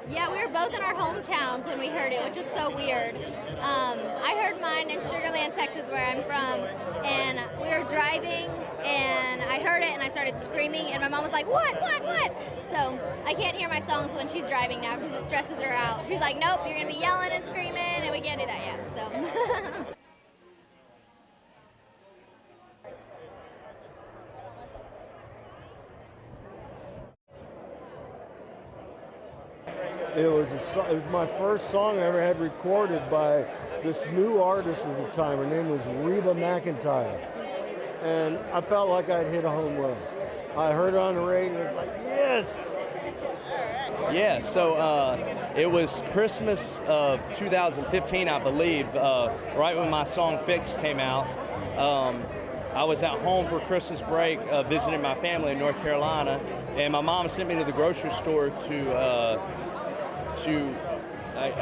Yeah, we were both in our hometowns when we heard it, which was so weird. I heard mine in Sugar Land, Texas, where I'm from, and we were driving, and I heard it, and I started screaming, and my mom was like, what? So I can't hear my songs when she's driving now because it stresses her out. She's like, nope, you're going to be yelling and screaming, and we can't do that yet. So. It was my first song I ever had recorded by this new artist at the time. Her name was Reba McEntire. And I felt like I'd hit a home run. I heard it on the radio, it was like, yes! Yeah, so it was Christmas of 2015, I believe, right when my song Fix came out. I was at home for Christmas break visiting my family in North Carolina, and my mom sent me to the grocery store to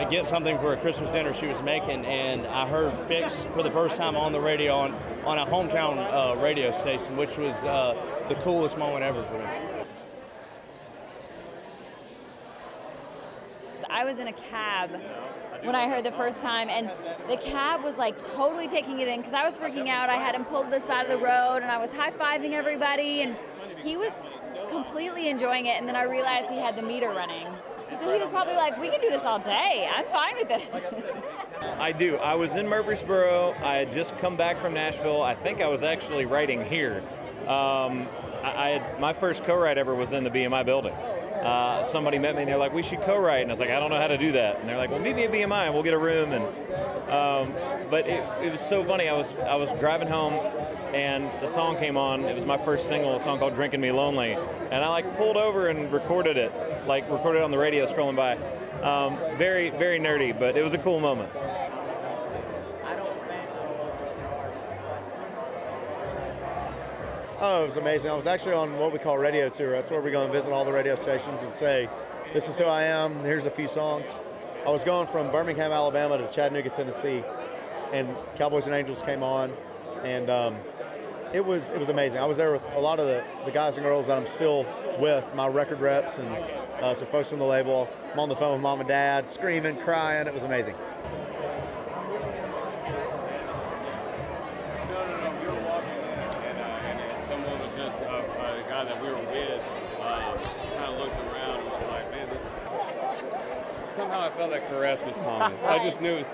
get something for a Christmas dinner she was making, and I heard Fix for the first time on the radio on a hometown radio station, which was the coolest moment ever for me. I was in a cab when I heard the first time, and the cab was like totally taking it in because I was freaking out. I had him pulled to the side of the road, and I was high-fiving everybody, and he was completely enjoying it, and then I realized he had the meter running. So he was probably like, we can do this all day. I'm fine with it. I do. I was in Murfreesboro. I had just come back from Nashville. I think I was actually writing here. My first co-write ever was in the BMI building. Somebody met me and they're like, we should co-write. And I was like, I don't know how to do that. And they're like, well, meet me at BMI and we'll get a room. But it was so funny. I was driving home and the song came on. It was my first single, a song called Drinking Me Lonely. And I pulled over and recorded it on the radio scrolling by. Very, very nerdy, but it was a cool moment. Oh, it was amazing. I was actually on what we call radio tour. That's where we go and visit all the radio stations and say, this is who I am, here's a few songs. I was going from Birmingham, Alabama to Chattanooga, Tennessee, and Cowboys and Angels came on, and it was amazing. I was there with a lot of the guys and girls that I'm still with, my record reps and some folks from the label. I'm on the phone with mom and dad, screaming, crying. It was amazing. That we were with kind of looked around and was like, man, this is... Somehow I felt that caress was Tommy. I just knew it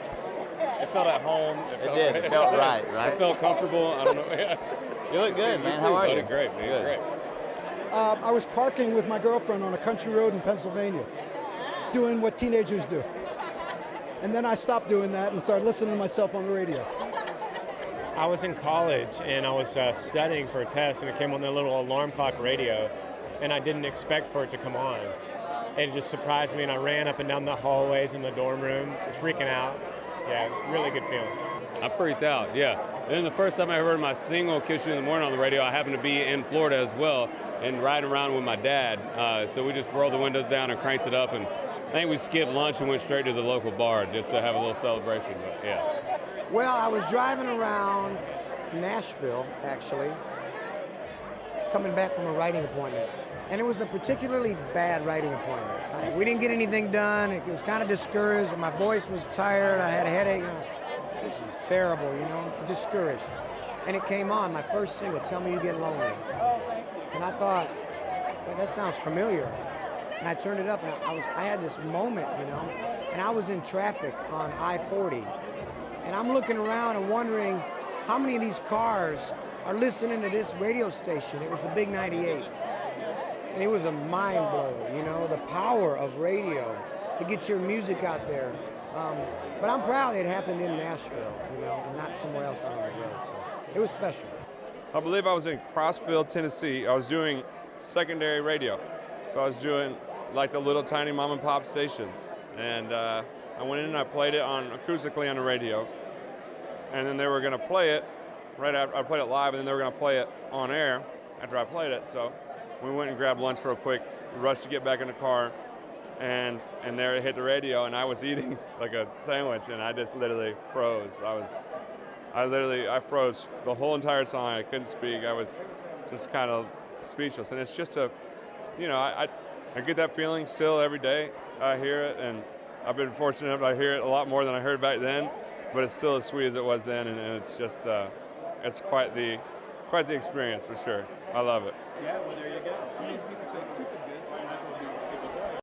felt at home. It felt right? It felt comfortable. I don't know. You look good, man. You How are you? Great, man. Good. Great. I was parking with my girlfriend on a country road in Pennsylvania, doing what teenagers do. And then I stopped doing that and started listening to myself on the radio. I was in college and I was studying for a test, and it came on the little alarm clock radio, and I didn't expect for it to come on. It just surprised me, and I ran up and down the hallways in the dorm room, was freaking out. Yeah, really good feeling. I freaked out, yeah. And then the first time I heard my single, Kiss You in the Morning on the radio, I happened to be in Florida as well and riding around with my dad. So we just rolled the windows down and cranked it up, and I think we skipped lunch and went straight to the local bar just to have a little celebration, but yeah. Well, I was driving around Nashville, actually, coming back from a writing appointment. And it was a particularly bad writing appointment. We didn't get anything done. It was kind of discouraged, and my voice was tired. I had a headache. This is terrible, discouraged. And it came on, my first single, Tell Me You Get Lonely. And I thought, well, that sounds familiar. And I turned it up, and I had this moment, and I was in traffic on I-40. And I'm looking around and wondering how many of these cars are listening to this radio station. It was the Big 98. And it was a mind blow, the power of radio to get your music out there. But I'm proud it happened in Nashville, and not somewhere else out on the road. So it was special. I believe I was in Crossville, Tennessee. I was doing secondary radio. So I was doing like the little tiny mom and pop stations. And I went in and I played it acoustically on the radio. And then they were going to play it right after I played it live, and then they were going to play it on air after I played it. So we went and grabbed lunch real quick, rushed to get back in the car, and there it hit the radio, and I was eating like a sandwich, and I just literally froze. I froze the whole entire song. I couldn't speak. I was just kind of speechless. And it's just I get that feeling still every day I hear it, and I've been fortunate enough to hear it a lot more than I heard back then, but it's still as sweet as it was then, and it's just, it's quite the experience for sure. I love it. Yeah, well, there you go. People say stupid good, so I might as well be